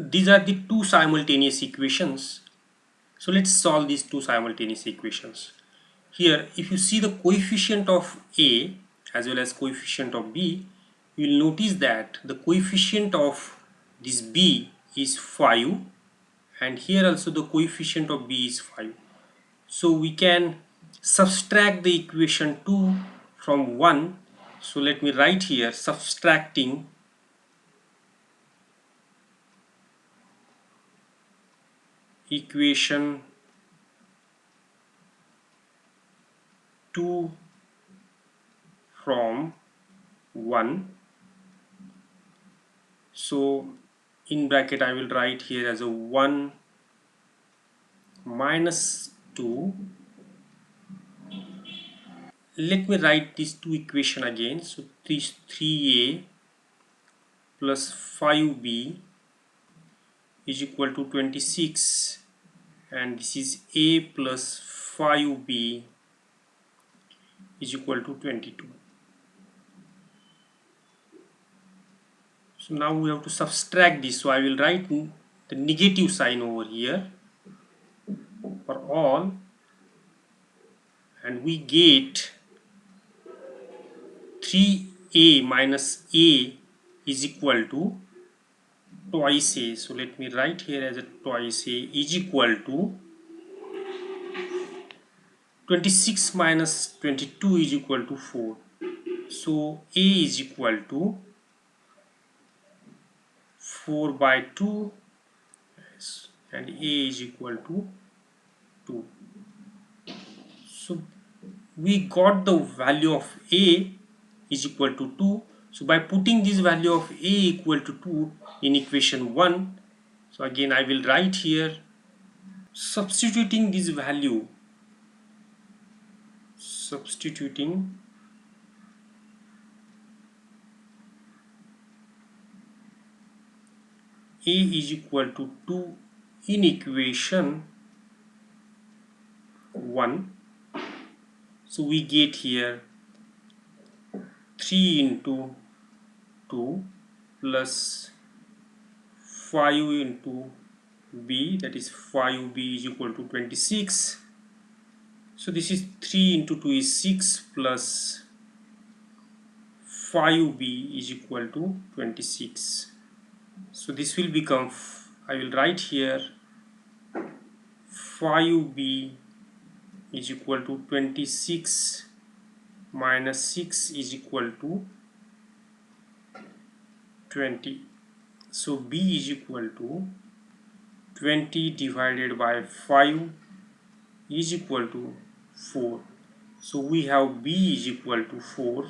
these are the two simultaneous equations. So let's solve these two simultaneous equations. Here, if you see the coefficient of A as well as coefficient of B, you will notice that the coefficient of this B is 5, and here also the coefficient of B is 5. So we can subtract the equation 2 from 1. So let me write here subtracting equation 2 from 1. So in bracket I will write here as a 1 minus 2. Let me write these two equation again. So this 3a plus 5b is equal to 26, and this is a plus 5b is equal to 22. So now we have to subtract this, so I will write the negative sign over here for all, and we get 3a minus a is equal to twice a. So let me write here as a twice a is equal to 26 minus 22 is equal to 4. So a is equal to 4 by 2, and a is equal to 2. So we got the value of a is equal to 2. So by putting this value of a equal to 2 in equation 1, so again I will write here substituting this value, substituting a is equal to 2 in equation 1. So we get here 3 into 2 plus 5 into b, that is 5b is equal to 26. So this is 3 into 2 is 6 plus 5b is equal to 26. So this will become, I will write here 5b is equal to 26 minus 6 is equal to 20. So b is equal to 20 divided by 5 is equal to 4. So we have b is equal to 4.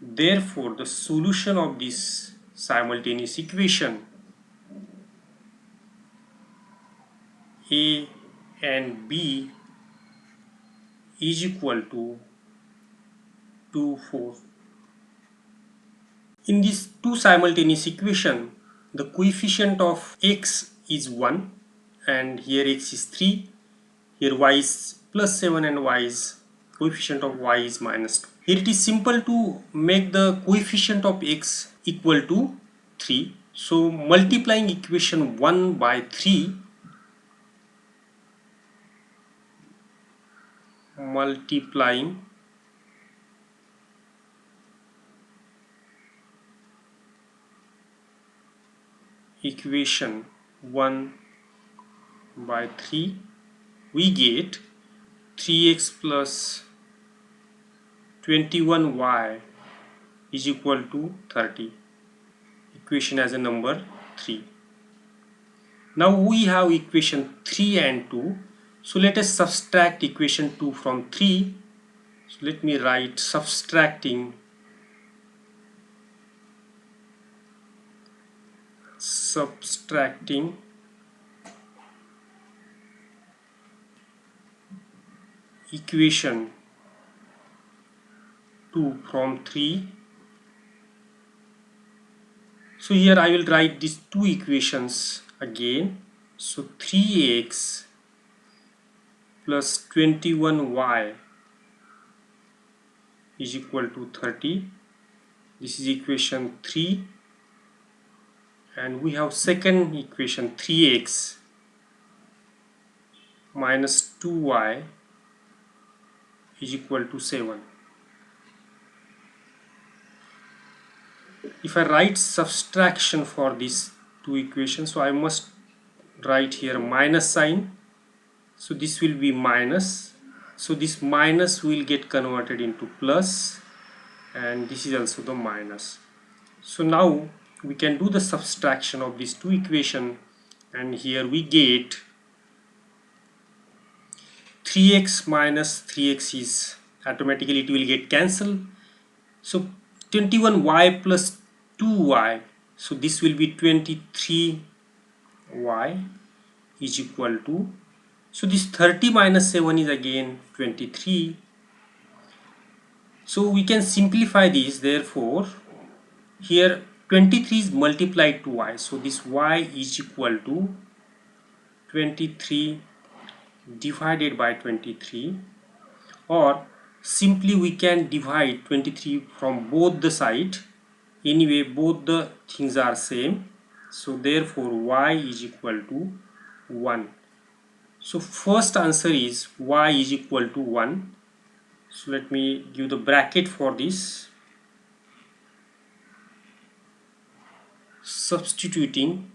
Therefore, the solution of this simultaneous equation a and b is equal to 2, 4. In these two simultaneous equation, the coefficient of x is 1, and here x is 3, here y is plus 7, and y is coefficient of y is minus 2. Here it is simple to make the coefficient of x equal to 3. So multiplying equation 1 by 3, multiplying equation 1 by 3, we get 3x plus 21y is equal to 30. Equation as a number 3. Now we have equation 3 and 2. So let us subtract equation 2 from 3. So let me write subtracting equation 2 from 3. So here I will write these two equations again. So 3x plus 21y is equal to 30. This is equation 3. and we have second equation 3x minus 2y is equal to 7. If I write subtraction for these two equations, so I must write here minus sign. So this will be minus. So this minus will get converted into plus, and this is also the minus. So now we can do the subtraction of these two equations, and here we get 3x minus 3x is automatically it will get cancelled. So 21y plus 2y, so this will be 23y is equal to, so this 30 minus 7 is again 23. So we can simplify this, therefore here 23 is multiplied to y, so this y is equal to 23 divided by 23, or simply we can divide 23 from both the side. Anyway, both the things are same, so therefore y is equal to 1. So first answer is y is equal to 1. So let me give the bracket for this. Substituting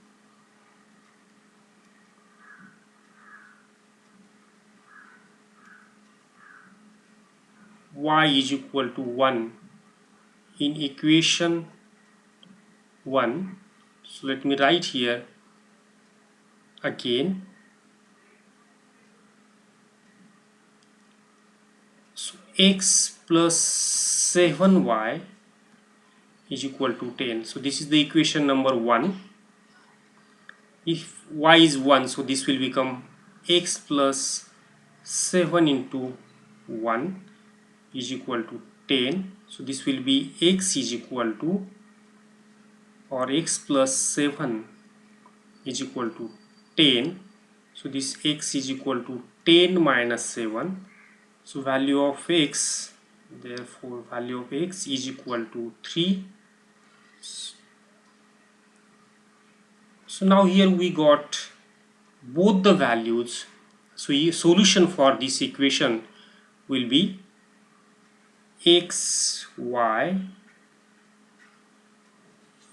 y is equal to 1 in equation 1. So let me write here again. So x plus 7y is equal to 10. So this is the equation number 1. If y is 1, so this will become x plus 7 into 1 is equal to 10. So this will be x is equal to, or x plus 7 is equal to 10. So this x is equal to 10 minus 7. So value of x, therefore value of x is equal to 3. So now here we got both the values. So solution for this equation will be x y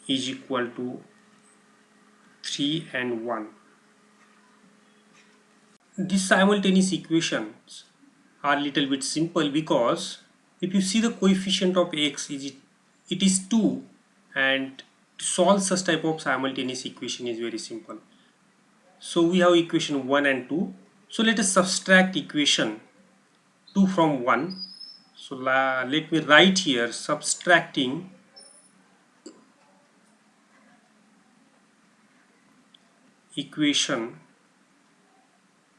is equal to 3 and 1. These simultaneous equations are little bit simple, because if you see the coefficient of x is it is 2, and to solve such type of simultaneous equation is very simple. So we have equation 1 and 2. So let us subtract equation 2 from 1. So let me write here subtracting equation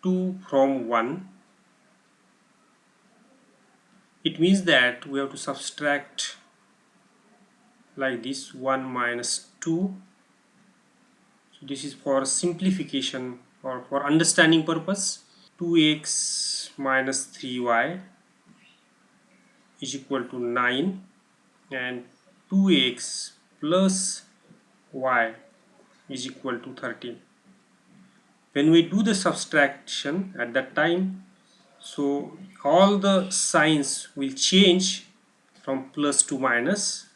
2 from 1. It means that we have to subtract like this, 1 minus 2. So this is for simplification or for understanding purpose. 2x minus 3y is equal to 9, and 2x plus y is equal to 13. When we do the subtraction at that time, so all the signs will change from plus to minus,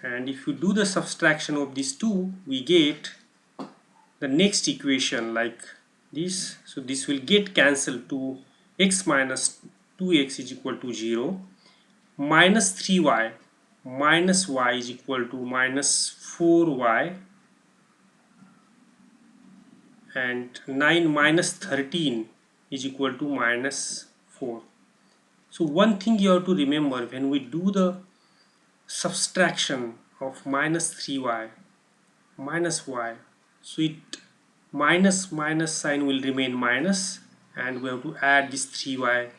and if you do the subtraction of these two, we get the next equation like this. So this will get cancelled to x minus 2x is equal to 0, minus 3y minus y is equal to minus 4y, and 9 minus 13 is equal to minus 4. So one thing you have to remember, when we do the subtraction of minus 3y minus y, so it minus sign will remain minus, and we have to add this 3y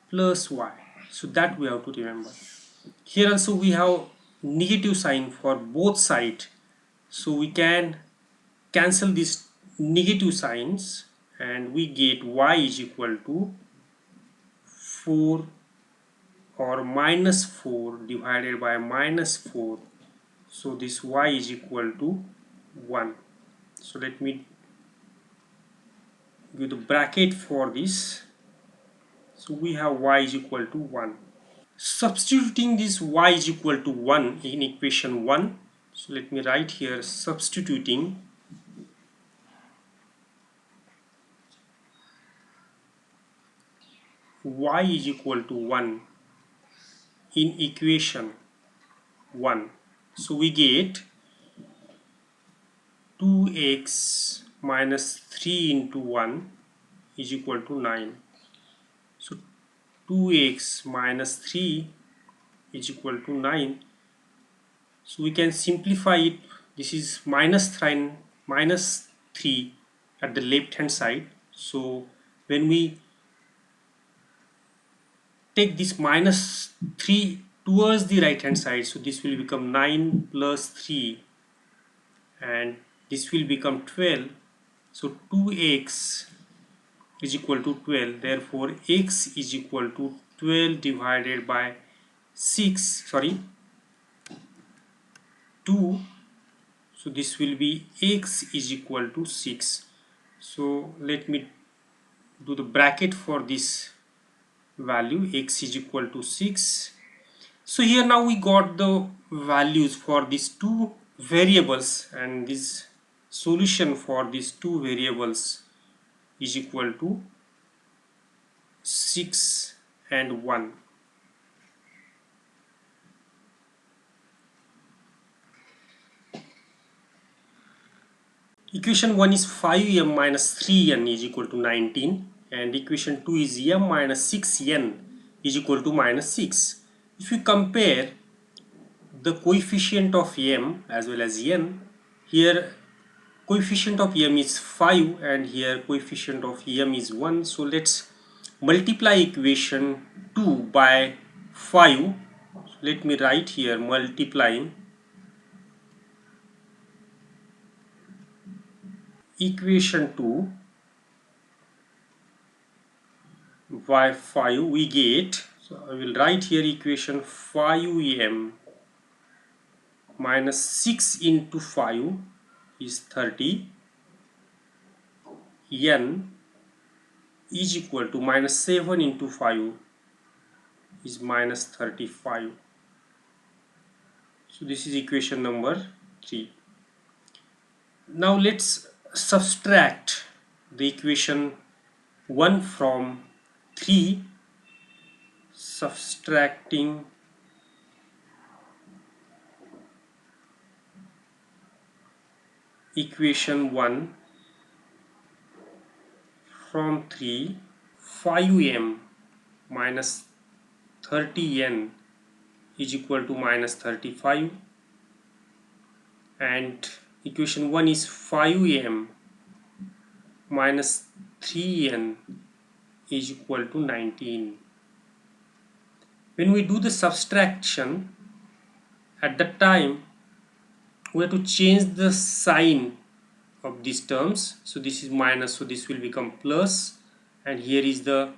plus y. So that we have to remember. Here also we have negative sign for both sides, so we can cancel these negative signs, and we get y is equal to 4 or minus 4 divided by minus 4. So this y is equal to 1. So let me give the bracket for this. So we have y is equal to 1. Substituting this y is equal to 1 in equation 1. So let me write here substituting y is equal to 1 in equation 1. So we get 2x minus 3 into 1 is equal to 9. So 2x minus 3 is equal to 9. So we can simplify it. This is minus 3 at the left hand side. So when we take this minus 3 towards the right hand side, so this will become 9 plus 3 and this will become 12. So 2x is equal to 12, therefore x is equal to 12 divided by 6, sorry 2. So this will be x is equal to 6. So let me do the bracket for this value, x is equal to 6. So here now we got the values for these two variables, and this solution for these two variables is equal to 6 and 1. Equation 1 is 5m minus 3n is equal to 19, and equation 2 is m minus 6n is equal to minus 6. If you compare the coefficient of m as well as n, here coefficient of m is 5 and here coefficient of m is 1. So let's multiply equation 2 by 5. So let me write here multiplying equation 2 by 5, we get, so I will write here equation 5m minus 6 into 5 is 30, n is equal to minus 7 into 5 is minus 35. So this is equation number 3. Now let's subtract the equation 1 from 3. Subtracting equation 1 from 3, 5m minus 30n is equal to minus 35, and equation 1 is 5m minus 3n is equal to 19. When we do the subtraction, at that time we have to change the sign of these terms. So this is minus, so this will become plus, and here is the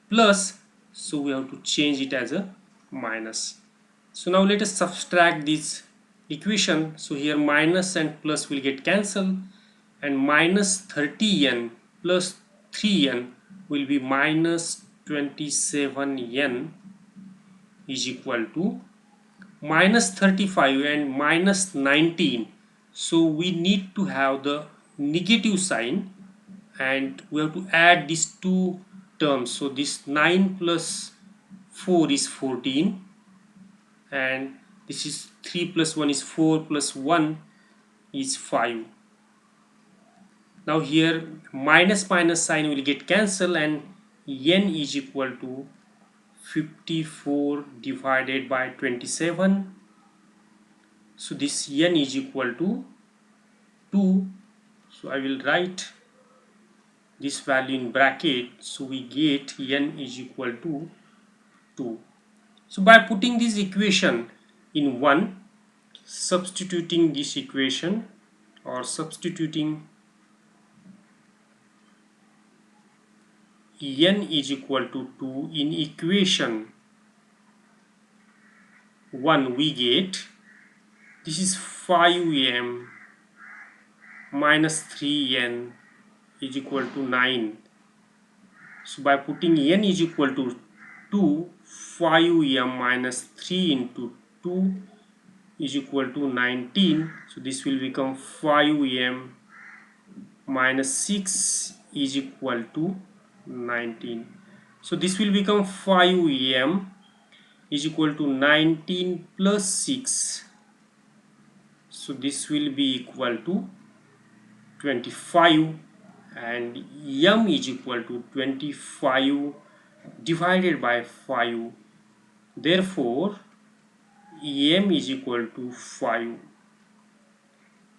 plus, so we have to change it as a minus. So now let us subtract this equation. So here minus and plus will get cancelled, and minus 30n plus 3n will be minus 27n is equal to minus 35 and minus 19. So we need to have the negative sign and we have to add these two terms. So this 9 plus 4 is 14, and this is 3 plus 1 is 4 plus 1 is 5. Now here minus minus sign will get cancelled, and n is equal to 54 divided by 27. So this n is equal to 2. So I will write this value in bracket. So we get n is equal to 2. So by putting this equation in 1, substituting this equation or substituting n is equal to 2 in equation 1, we get this is 5m minus 3n is equal to 9. So by putting n is equal to 2, 5m minus 3 into 2 is equal to 19. So this will become 5m minus 6 is equal to 19. So this will become 5m is equal to 19 plus 6. So this will be equal to 25, and m is equal to 25 divided by 5. Therefore m is equal to 5.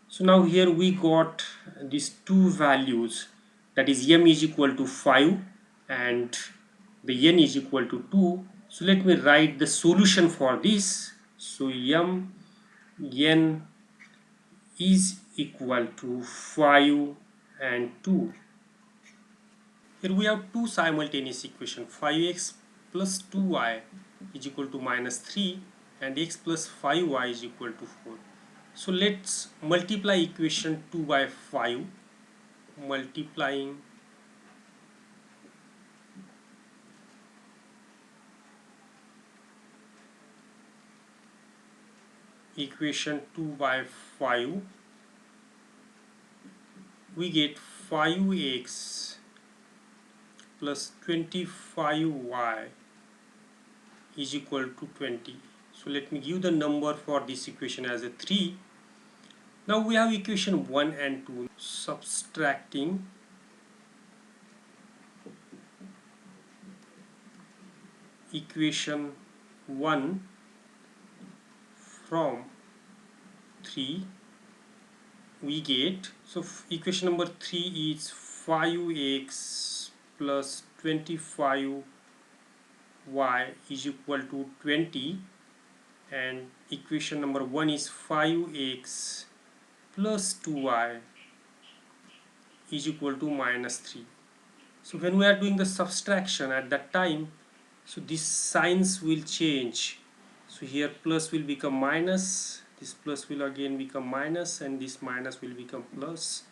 So now here we got these two values, that is m is equal to 5 and the n is equal to 2. So let me write the solution for this. So n is equal to 5 and 2. Here we have two simultaneous equations, 5x plus 2y is equal to minus 3 and x plus 5y is equal to 4. So let's multiply equation 2 by 5, multiplying equation 2 by 5, we get 5x plus 25y is equal to 20. So let me give the number for this equation as a 3. Now we have equation 1 and 2. Subtracting equation 1 from 3, we get, so equation number 3 is 5x plus 25y is equal to 20, and equation number 1 is 5x plus 2y is equal to minus 3. So when we are doing the subtraction at that time, so these signs will change. So here plus will become minus, this plus will again become minus, and this minus will become plus.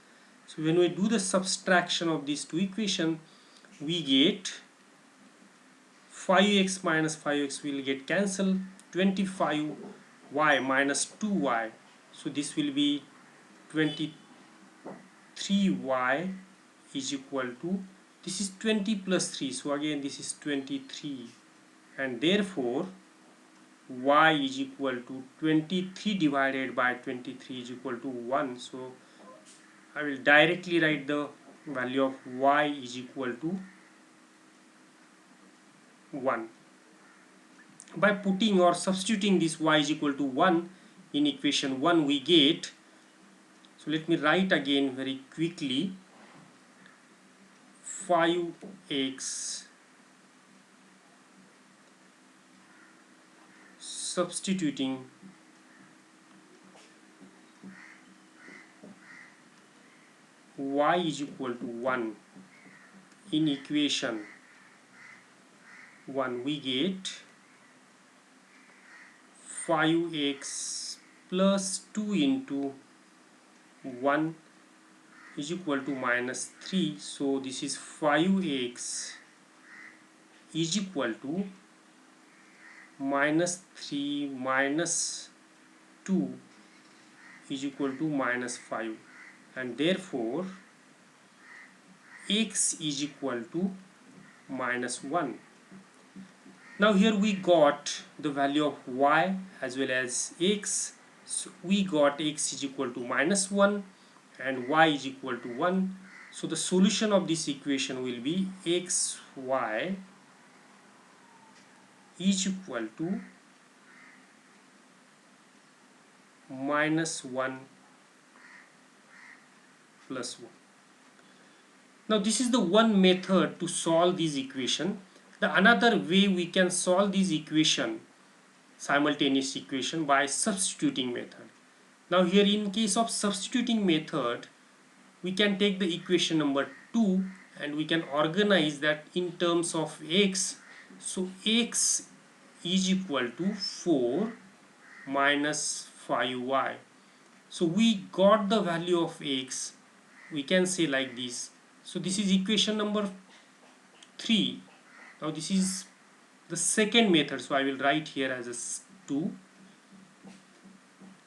So when we do the subtraction of these two equations, we get 5x minus 5x will get cancelled, 25y minus 2y, so this will be 23y is equal to, this is 20 plus 3, so again this is 23, and therefore y is equal to 23 divided by 23 is equal to 1. So I will directly write the value of y is equal to 1. By putting or substituting this y is equal to 1 in equation 1, we get, so let me write again very quickly, 5x substituting y is equal to 1 in equation 1, we get 5x plus 2 into 1 is equal to minus 3. So this is 5x is equal to minus 3 minus 2 is equal to minus 5, and therefore x is equal to minus 1. Now here we got the value of y as well as x. So we got x is equal to minus 1 and y is equal to 1. So the solution of this equation will be xy is equal to minus 1 plus 1. Now this is the one method to solve this equation. The another way we can solve this equation, simultaneous equation, by substituting method. Now here in case of substituting method, we can take the equation number 2 and we can organize that in terms of x. So x is equal to 4 minus 5y. So we got the value of x, we can say like this. So this is equation number 3. Now this is the second method, so I will write here as a 2.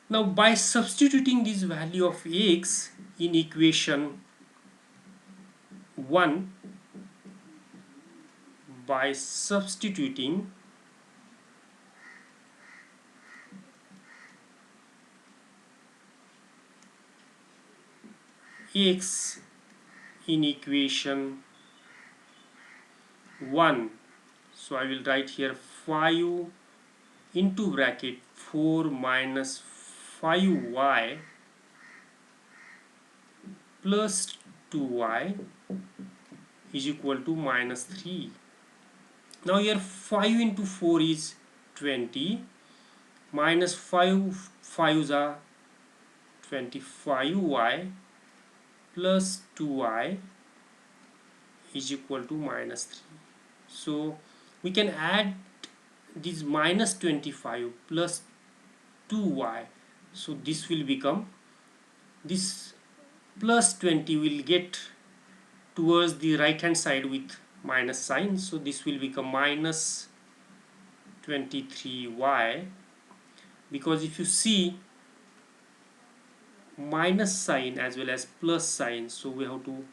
Now by substituting this value of x in equation 1, by substituting x in equation 1, so I will write here 5 into bracket 4 minus 5y plus 2y is equal to minus 3. Now here 5 into 4 is 20, minus 5 5s are 25y plus 2y is equal to minus 3. So we can add this minus 25 plus 2y, so this will become, this plus 20 will get towards the right hand side with minus sign, so this will become minus 23y, because if you see minus sign as well as plus sign, so we have to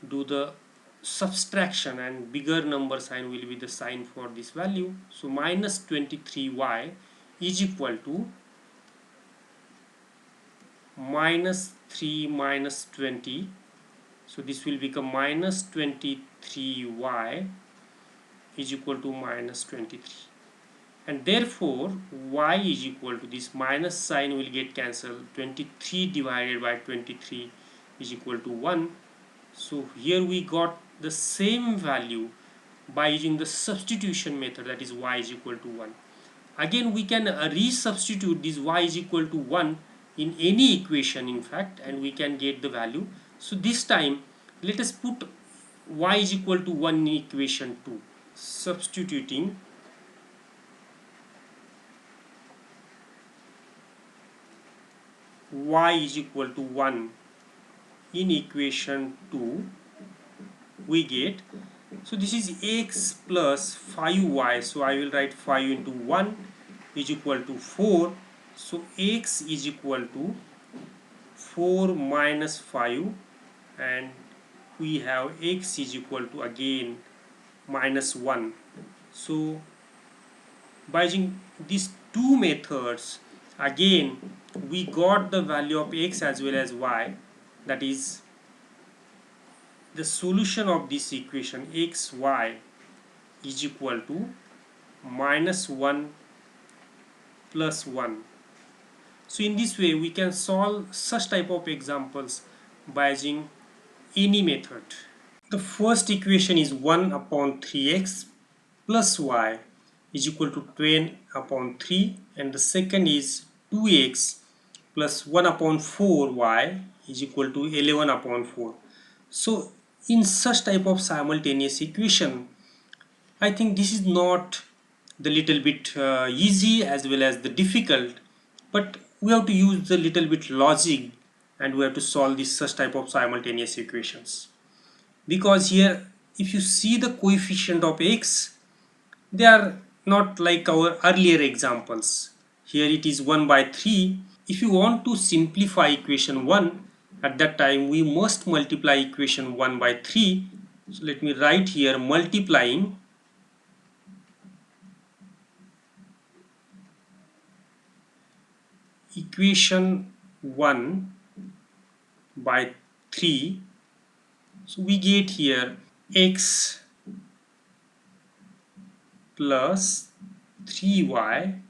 do the subtraction and bigger number sign will be the sign for this value. So minus 23y is equal to minus 3 minus 20, so this will become minus 23y is equal to minus 23, and therefore y is equal to, this minus sign will get cancelled, 23 divided by 23 is equal to 1. So here we got the same value by using the substitution method, that is y is equal to 1. Again we can resubstitute this y is equal to 1 in any equation in fact, and we can get the value. So this time let us put y is equal to 1 in equation 2, substituting y is equal to 1 in equation 2, we get, so this is x plus 5y, so I will write 5 into 1 is equal to 4, so x is equal to 4 minus 5, and we have x is equal to again minus 1. So by using these two methods, again we got the value of x as well as y, that is the solution of this equation xy is equal to minus 1 plus 1. So in this way we can solve such type of examples by using any method. The first equation is 1 upon 3x plus y is equal to 10 upon 3, and the second is 2x plus 1 upon 4y is equal to 11 upon 4. So in such type of simultaneous equation, I think this is not the little bit easy as well as the difficult, but we have to use the little bit logic and we have to solve this such type of simultaneous equations. Because here if you see the coefficient of x, they are not like our earlier examples. Here it is 1 by 3. If you want to simplify equation 1, at that time we must multiply equation 1 by 3. So let me write here multiplying equation 1 by 3. So we get here x plus 3y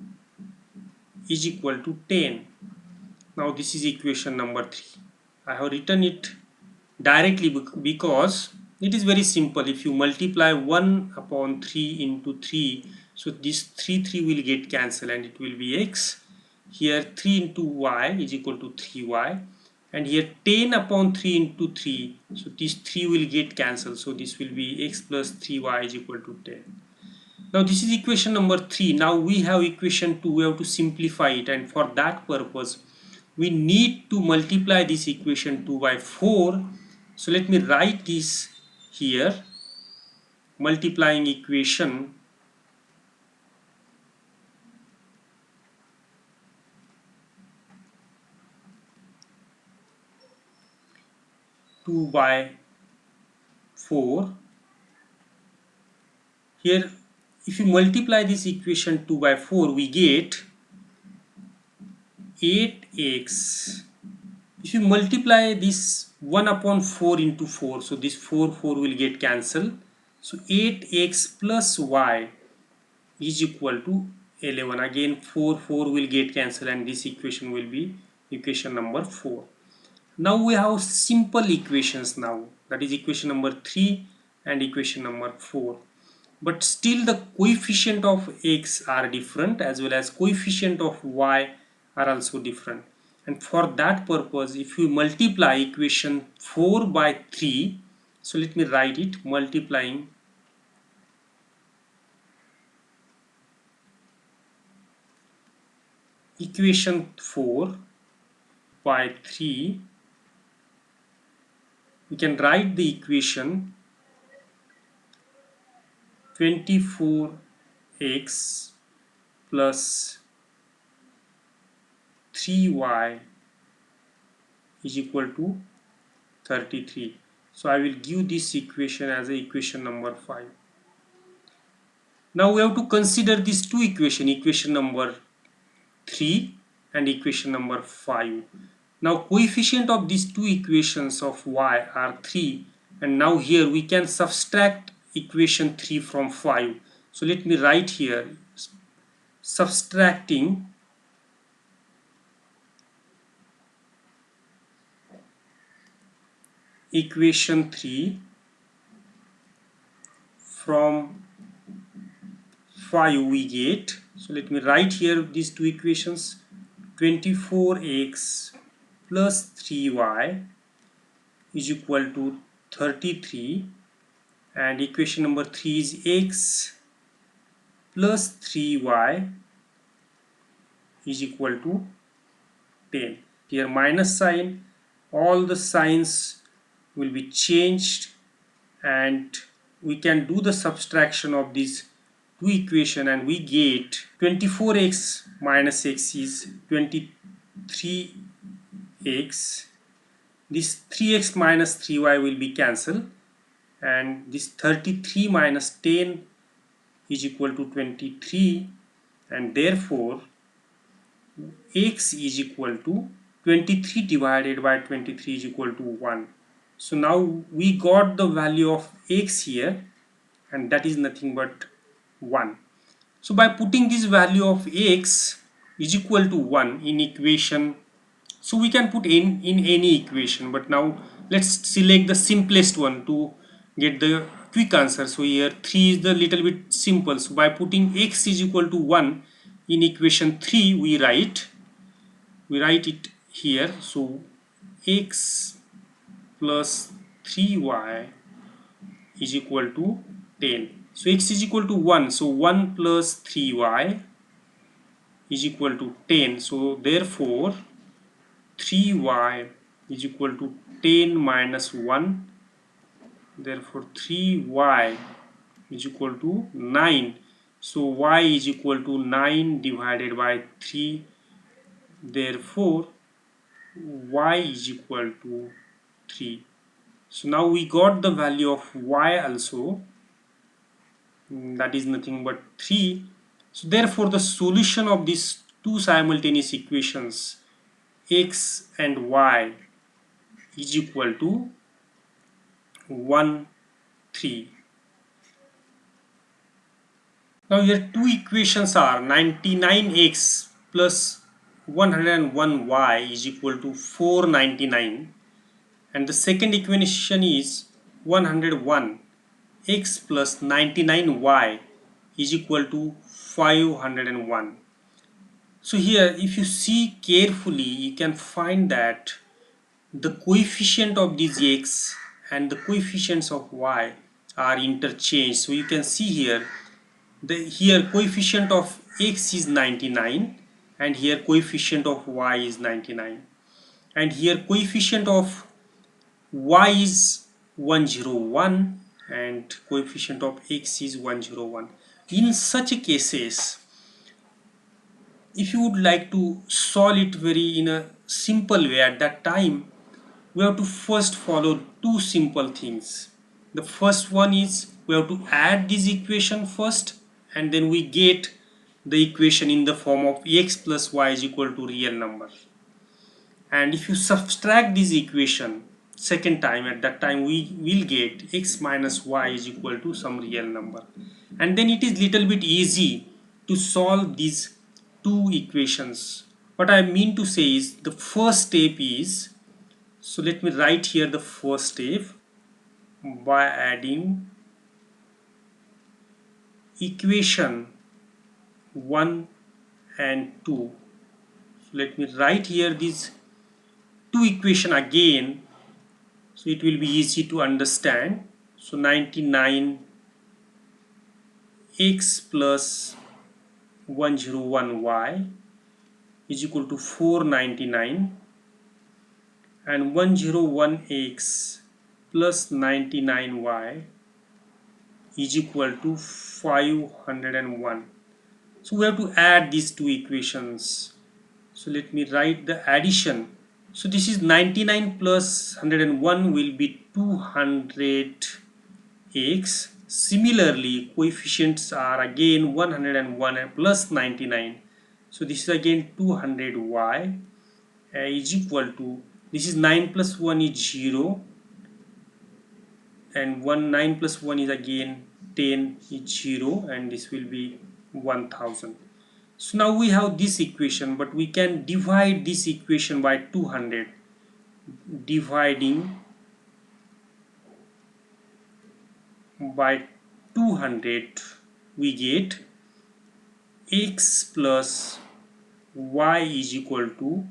is equal to 10. Now this is equation number 3. I have written it directly because it is very simple. If you multiply 1 upon 3 into 3, so this 3 will get cancelled and it will be x. Here 3 into y is equal to 3y, and here 10 upon 3 into 3, so this 3 will get cancelled, so this will be x plus 3y is equal to 10. Now this is equation number 3. Now we have equation 2, we have to simplify it, and for that purpose we need to multiply this equation 2 by 4. So let me write this here. Multiplying equation 2 by 4. Here if you multiply this equation 2 by 4, we get 8x. If you multiply this 1 upon 4 into 4, so this 4 will get cancelled. So 8x plus y is equal to 11. Again 4 will get cancelled and this equation will be equation number 4. Now we have simple equations now, that is equation number 3 and equation number 4. But still the coefficient of x are different as well as coefficient of y are also different. And for that purpose, if you multiply equation 4 by 3, so let me write it, multiplying equation 4 by 3, we can write the equation 24x plus 3y is equal to 33. So I will give this equation as a equation number 5. Now we have to consider these two equations, equation number 3 and equation number 5. Now coefficient of these two equations of y are 3, and now here we can subtract equation 3 from 5. So let me write here, subtracting equation 3 from 5 we get, so let me write here these two equations, 24x plus 3y is equal to 33, and equation number 3 is x plus 3y is equal to 10. Here minus sign, all the signs will be changed and we can do the subtraction of these two equation and we get 24x minus x is 23x. This 3x minus 3y will be cancelled and this 33 minus 10 is equal to 23, and therefore x is equal to 23 divided by 23 is equal to 1. So now we got the value of x here, and that is nothing but 1. So by putting this value of x is equal to 1 in equation, so we can put in any equation, but now let's select the simplest one to get the quick answer. So here 3 is the little bit simple, so by putting x is equal to 1 in equation 3 we write it here. So x plus 3y is equal to 10. So x is equal to 1, so 1 plus 3y is equal to 10. So therefore 3y is equal to 10 minus 1, therefore 3y is equal to 9. So y is equal to 9 divided by 3, therefore y is equal to 3. So now we got the value of y also, that is nothing but 3. So therefore the solution of these two simultaneous equations x and y is equal to 1, 3. Now here two equations are 99x plus 101y is equal to 499, and the second equation is 101 x plus 99y is equal to 501. So here if you see carefully you can find that the coefficient of these x and the coefficients of y are interchanged. So you can see here, here coefficient of x is 99 and here coefficient of y is 99, and here coefficient of y is 101 and coefficient of x is 101. In such cases, if you would like to solve it very in a simple way, at that time we have to first follow two simple things. The first one is we have to add this equation first, and then we get the equation in the form of x plus y is equal to real number. And if you subtract this equation second time, at that time we will get x minus y is equal to some real number, and then it is little bit easy to solve these two equations. What I mean to say is the first step is, so let me write here the first step by adding equation 1 and 2. So let me write here these two equation again, so it will be easy to understand. So 99 x plus 101 y is equal to 499, and 101 x plus 99 y is equal to 501. So we have to add these two equations. So let me write the addition. So this is 99 plus 101 will be 200x. Similarly, coefficients are again 101 plus 99. So this is again 200y is equal to, this is 9 plus 1 is 0, and 9 plus 1 is again 10 is 0, and this will be 1000. So now we have this equation, but we can divide this equation by 200. Dividing by 200 we get x plus y is equal to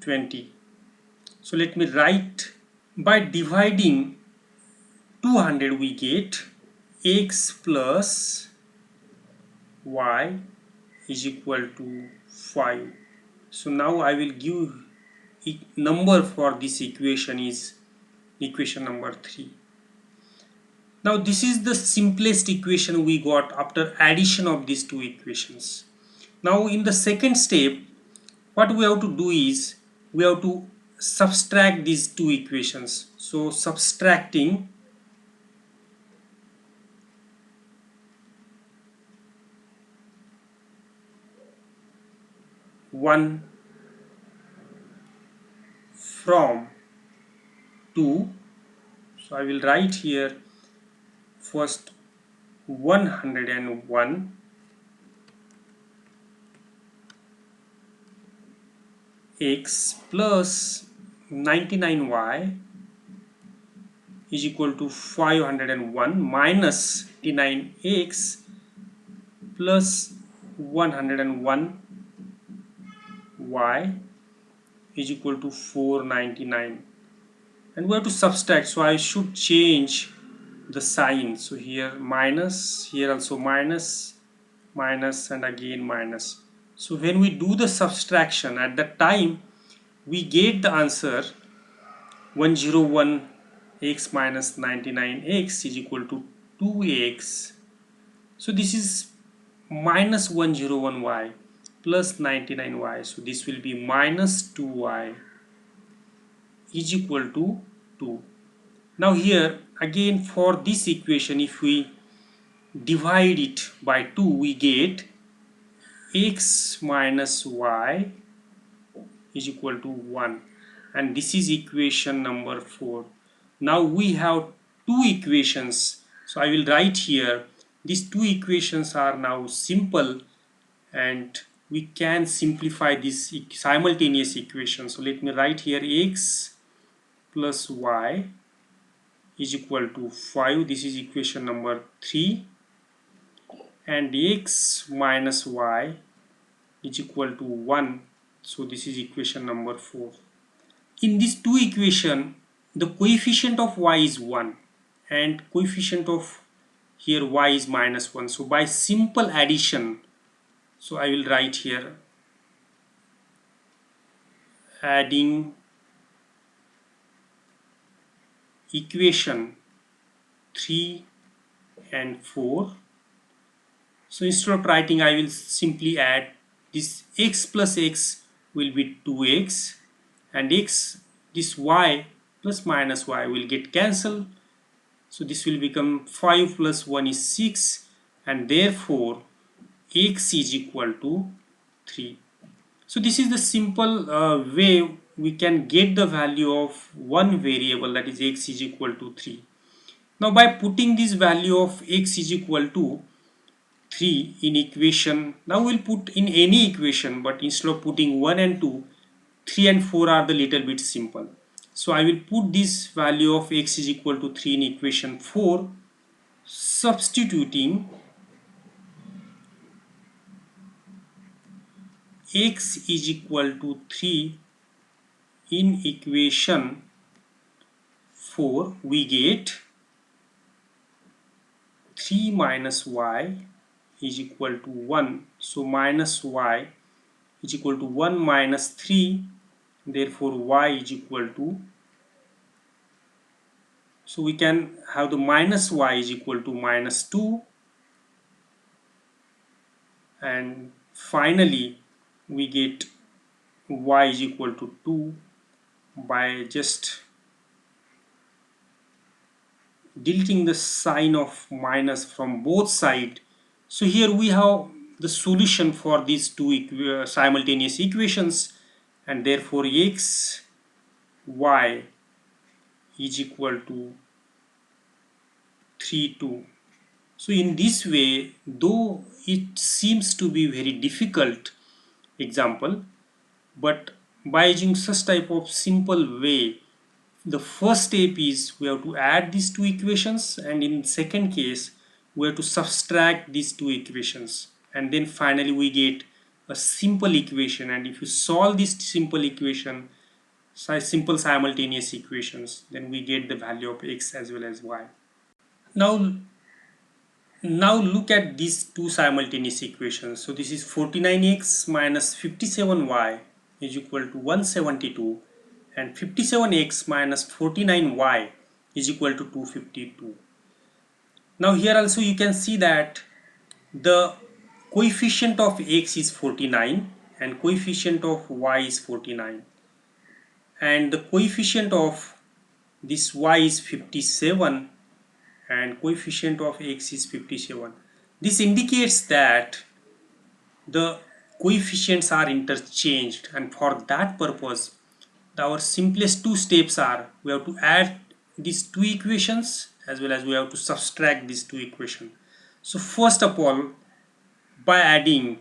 20. So let me write, by dividing 200 we get x plus y is equal to 5. So now I will give number for this equation is equation number 3. Now this is the simplest equation we got after addition of these two equations. Now in the second step, what we have to do is we have to subtract these two equations. So subtracting 1 from 2. So I will write here first 101 x plus 99y is equal to 501 minus 99x plus 101 y is equal to 499, and we have to subtract, so I should change the sign. So here minus, here also minus, minus, and again minus. So when we do the subtraction, at that time we get the answer 101 x minus 99x is equal to 2x. So this is minus 101y plus 99y, so this will be minus 2y is equal to 2. Now here again for this equation, if we divide it by 2 we get x minus y is equal to 1, and this is equation number 4. Now we have two equations, so I will write here these two equations are now simple, and we can simplify this simultaneous equation. So let me write here x plus y is equal to 5, this is equation number 3, and x minus y is equal to 1, so this is equation number 4. In these two equations, the coefficient of y is 1 and coefficient of here y is minus 1. So by simple addition So I will write here adding equation 3 and 4. So instead of writing, I will simply add this x plus x will be 2x, and x, this y plus minus y will get cancelled. So this will become 5 plus 1 is 6, and therefore x is equal to 3. So this is the simple way we can get the value of one variable, that is x is equal to 3. Now by putting this value of x is equal to 3 in equation, now we'll put in any equation, but instead of putting 1 and 2, 3 and 4 are the little bit simple. So I will put this value of x is equal to 3 in equation 4, substituting x is equal to 3 in equation 4, we get 3 minus y is equal to 1. So minus y is equal to 1 minus 3, therefore y is equal to, so we can have the minus y is equal to minus 2, and finally we get y is equal to 2 by just deleting the sign of minus from both sides. So here we have the solution for these two simultaneous equations, and therefore x y is equal to 3 2. So in this way, though it seems to be very difficult example, but by using such type of simple way, the first step is we have to add these two equations, and in second case we have to subtract these two equations, and then finally we get a simple equation. And if you solve this simple equation, simple simultaneous equations, then we get the value of x as well as y. Now look at these two simultaneous equations. So this is 49x minus 57y is equal to 172, and 57x minus 49y is equal to 252. Now here also you can see that the coefficient of x is 49 and coefficient of y is 49, and the coefficient of this y is 57 and coefficient of x is 57. This indicates that the coefficients are interchanged, and for that purpose our simplest two steps are we have to add these two equations as well as we have to subtract these two equations. So first of all, by adding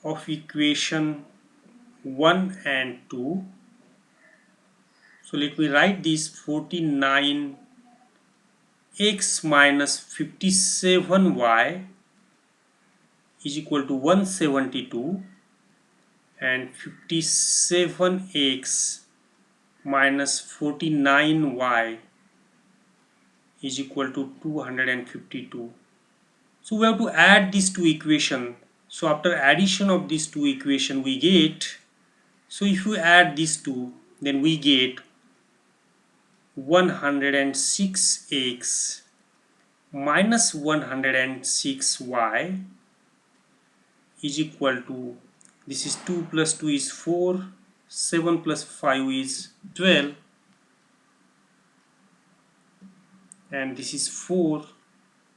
of equation 1 and 2, so let me write this 49x minus 57y is equal to 172, and 57x minus 49y is equal to 252. So we have to add these two equations. So after addition of these two equations we get, so if we add these two, then we get 106x minus 106y is equal to, this is 2 plus 2 is 4, 7 plus 5 is 12, and this is 4,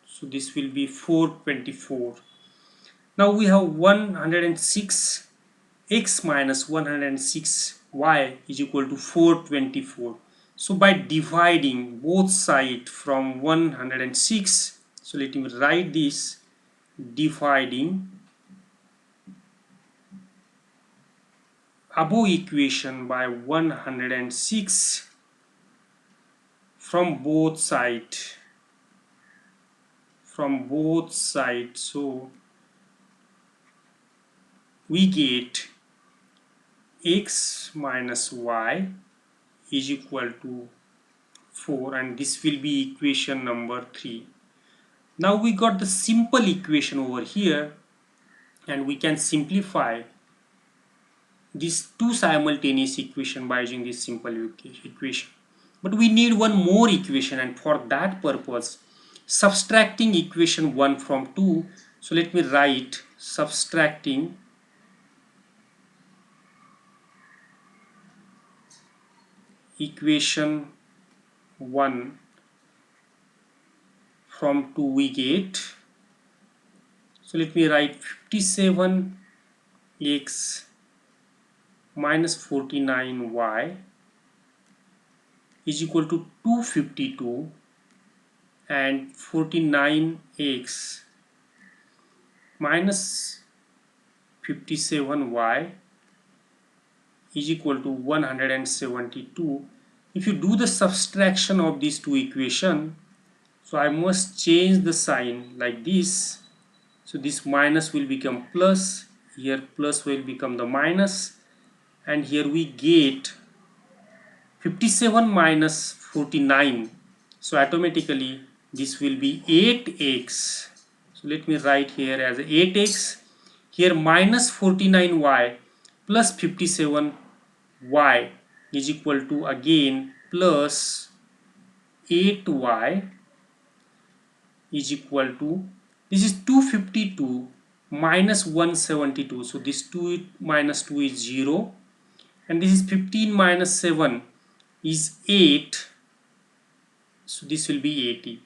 so this will be 424. Now we have 106x minus 106y is equal to 424. So by dividing both sides from 106, so let me write this, dividing above equation by 106 from both sides, so we get x minus y is equal to 4, and this will be equation number 3. Now we got the simple equation over here, and we can simplify these two simultaneous equation by using this simple equation. But we need one more equation, and for that purpose, subtracting equation 1 from 2. So let me write subtracting equation 1 from 2 we get. So let me write 57x minus 49y is equal to 252, and 49x minus 57y is equal to 172. If you do the subtraction of these two equations, so I must change the sign like this. So this minus will become plus, here plus will become the minus, and here we get 57 minus 49. So automatically this will be 8x. So let me write here as 8x. Here minus 49y plus 57y is equal to again plus 8y is equal to, this is 252 minus 172. So this 2 minus 2 is 0, and this is 15 minus 7 is 8. So this will be 80.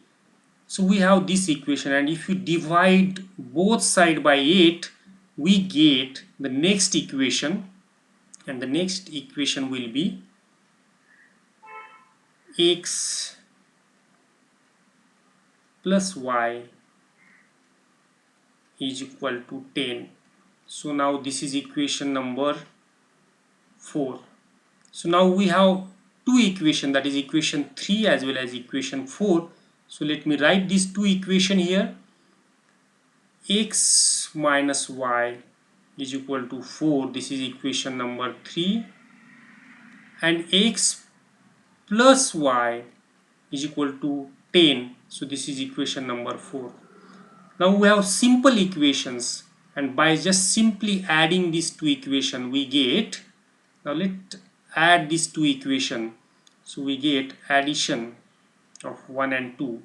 So we have this equation, and if you divide both sides by 8, we get the next equation, and the next equation will be x plus y is equal to 10. So now this is equation number 4. So now we have two equations, that is equation 3 as well as equation 4. So let me write these two equations here. X minus y is equal to 4. This is equation number 3. And x plus y is equal to 10. So this is equation number 4. Now we have simple equations, and by just simply adding these two equations we get, now let's add these two equations. So we get addition of 1 and 2.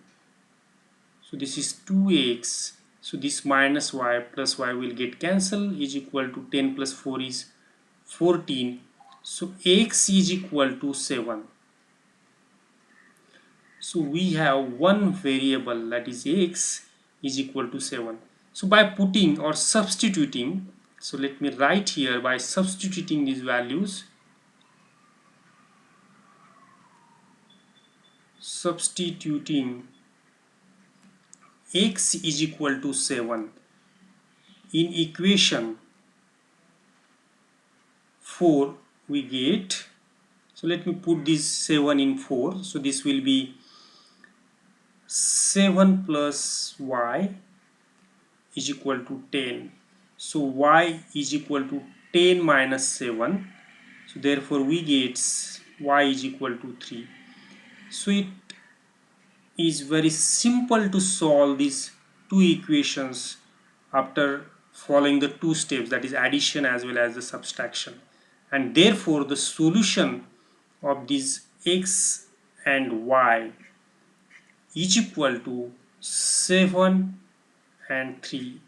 So this is 2x. So this minus y plus y will get cancelled, is equal to 10 plus 4 is 14. So x is equal to 7. So we have one variable, that is x is equal to 7. So by putting or substituting, so let me write here, by substituting these values, substituting x is equal to 7 in equation 4 we get, so let me put this 7 in 4, so this will be 7 plus y is equal to 10. So y is equal to 10 minus 7, so therefore we get y is equal to 3. So it is very simple to solve these two equations after following the two steps, that is addition as well as the subtraction, and therefore the solution of these x and y is equal to 7 and 3.